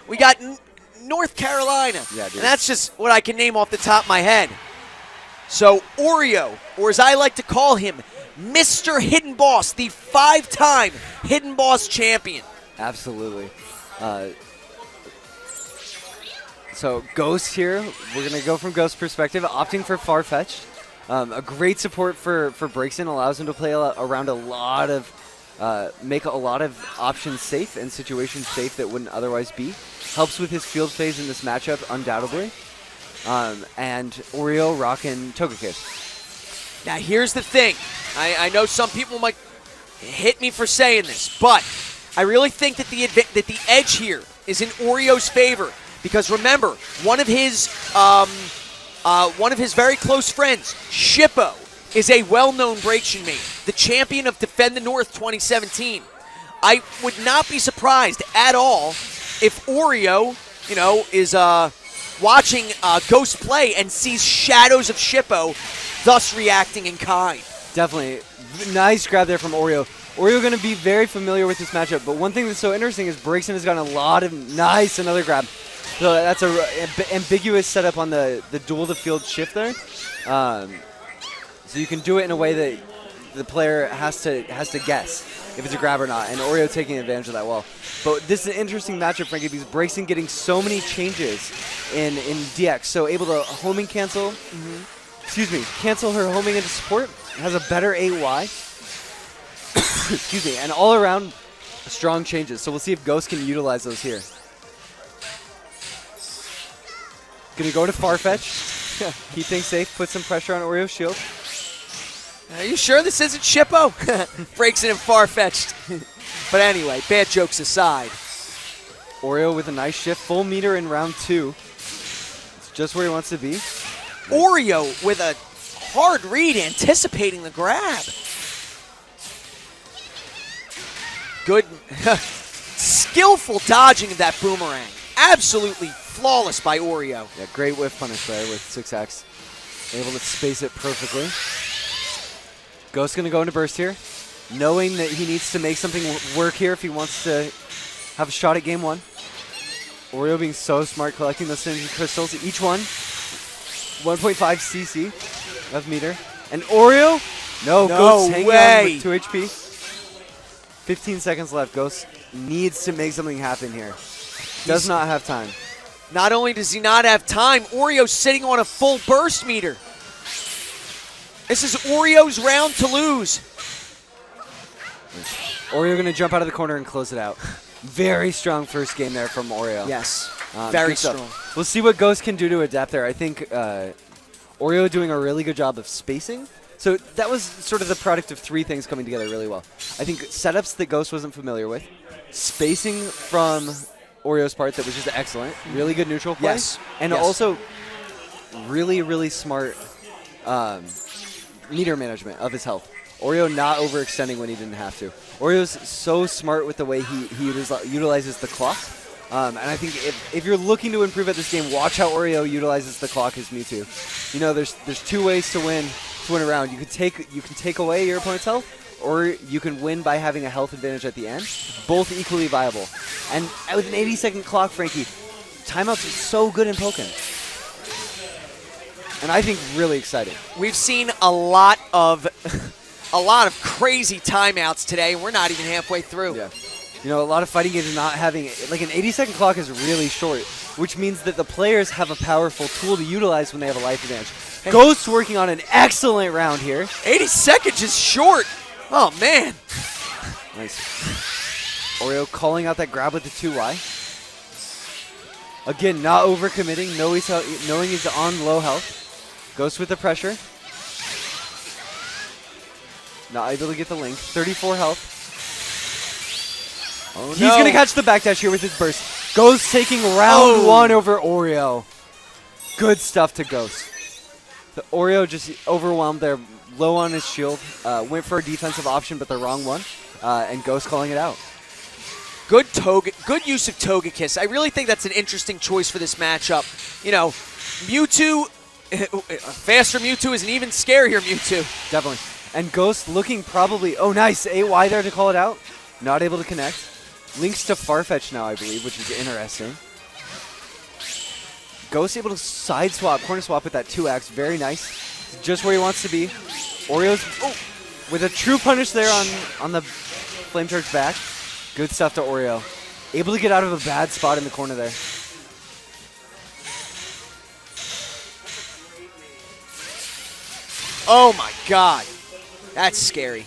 We got North Carolina. Yeah, dude. And that's just what I can name off the top of my head. So Oreo, or as I like to call him, Mr. Hidden Boss, the 5-time Hidden Boss champion. Absolutely. So Ghost here, we're going to go from Ghost perspective, opting for Farfetch'd. A great support for Breakson, allows him to play around a lot of, make a lot of options safe and situations safe that wouldn't otherwise be. Helps with his field phase in this matchup, undoubtedly. And Oreo rocking Togekiss. Now here's the thing. I know some people might hit me for saying this, but I really think that the edge here is in Oreo's favor. Because remember, one of his very close friends, Shippo, is a well-known Breakson mate, the champion of Defend the North 2017. I would not be surprised at all if Oreo, is watching Ghost play and sees shadows of Shippo, thus reacting in kind. Definitely. Nice grab there from Oreo. Oreo going to be very familiar with this matchup, but one thing that's so interesting is Breakson has gotten a lot of another grab. So that's a ambiguous setup on the dual to field shift there. So you can do it in a way that the player has to guess if it's a grab or not, and Oreo taking advantage of that well. But this is an interesting matchup, Frankie, because Breakson getting so many changes in DX, so able to homing cancel. Cancel her homing into support. Has a better 8Y. Excuse me, and all around strong changes. So we'll see if Ghost can utilize those here. Gonna go to Farfetch. Keep things safe. Put some pressure on Oreo's shield. Are you sure this isn't Shippo? Breakson and Farfetch'd. But anyway, bad jokes aside. Oreo with a nice shift. Full meter in round 2. It's just where he wants to be. Oreo with a hard read, anticipating the grab. Good, skillful dodging of that boomerang. Absolutely flawless by Oreo. Yeah, great whiff punish there with 6X. Able to space it perfectly. Ghost's going to go into burst here, knowing that he needs to make something work here if he wants to have a shot at game 1. Oreo being so smart, collecting those synergy crystals, each one 1.5 CC of meter. And Oreo, Ghost's hanging on with 2 HP. 15 seconds left. Ghost needs to make something happen here. Does not have time. Not only does he not have time, Oreo's sitting on a full burst meter. This is Oreo's round to lose. Oreo going to jump out of the corner and close it out. Very strong first game there from Oreo. Yes, very strong. We'll see what Ghost can do to adapt there. I think Oreo doing a really good job of spacing. So that was sort of the product of 3 things coming together really well. I think setups that Ghost wasn't familiar with, spacing from Oreo's part that was just excellent, really good neutral play, and also really, really smart meter management of his health. Oreo not overextending when he didn't have to. Oreo's so smart with the way he utilizes the clock. And I think if you're looking to improve at this game, watch how Oreo utilizes the clock as Mewtwo. There's 2 ways to win a round. You can take away your opponent's health, or you can win by having a health advantage at the end. Both equally viable. And with an 80-second clock, Frankie, timeouts are so good in Pokken. And I think really exciting. We've seen a lot of crazy timeouts today, and we're not even halfway through. Yeah. A lot of fighting games are not having, like an 80-second clock is really short, which means that the players have a powerful tool to utilize when they have a life advantage. Hey. Ghost's working on an excellent round here. 80 seconds is short. Oh, man. Nice. Oreo calling out that grab with the 2Y. Again, not overcommitting, knowing he's on low health. Ghost with the pressure. Not able to get the link. 34 health. Oh, he's going to catch the backdash here with his burst. Ghost taking round 1 over Oreo. Good stuff to Ghost. The Oreo just overwhelmed there, low on his shield. Went for a defensive option, but the wrong one. And Ghost calling it out. Good use of Togekiss. I really think that's an interesting choice for this matchup. Mewtwo, faster Mewtwo is an even scarier Mewtwo. Definitely. And Ghost looking probably, nice, 8Y there to call it out. Not able to connect. Links to Farfetch now, I believe, which is interesting. Ghost able to side swap, corner swap with that 2X. Very nice. Just where he wants to be. Oreo's with a true punish there on the Flame Charge back. Good stuff to Oreo. Able to get out of a bad spot in the corner there. Oh my god. That's scary.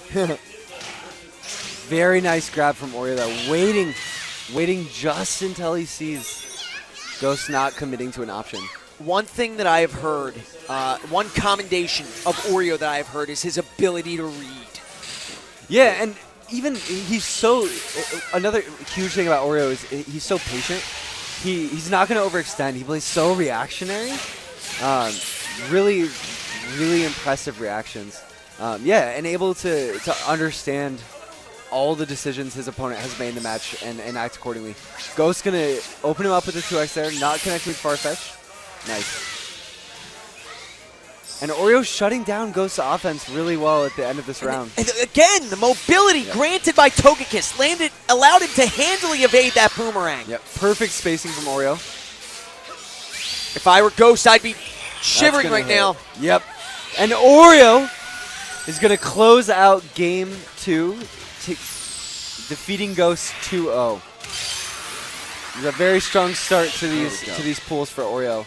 Very nice grab from Oreo though. Waiting just until he sees Ghost not committing to an option. One thing that I have heard, one commendation of Oreo that I have heard is his ability to read. Yeah, and even he's so, another huge thing about Oreo is he's so patient. He's not going to overextend. He plays so reactionary. Really impressive reactions. Yeah, and able to understand all the decisions his opponent has made in the match and act accordingly. Ghost's going to open him up with the 2X there, not connecting with Farfetch. Nice. And Oreo shutting down Ghost's offense really well at the end of this round. And again, the mobility granted by Togekiss allowed him to handily evade that boomerang. Yep, perfect spacing from Oreo. If I were Ghost, I'd be shivering right now. Yep. And Oreo is going to close out game 2, defeating Ghost 2-0. It's a very strong start to these pools for Oreo.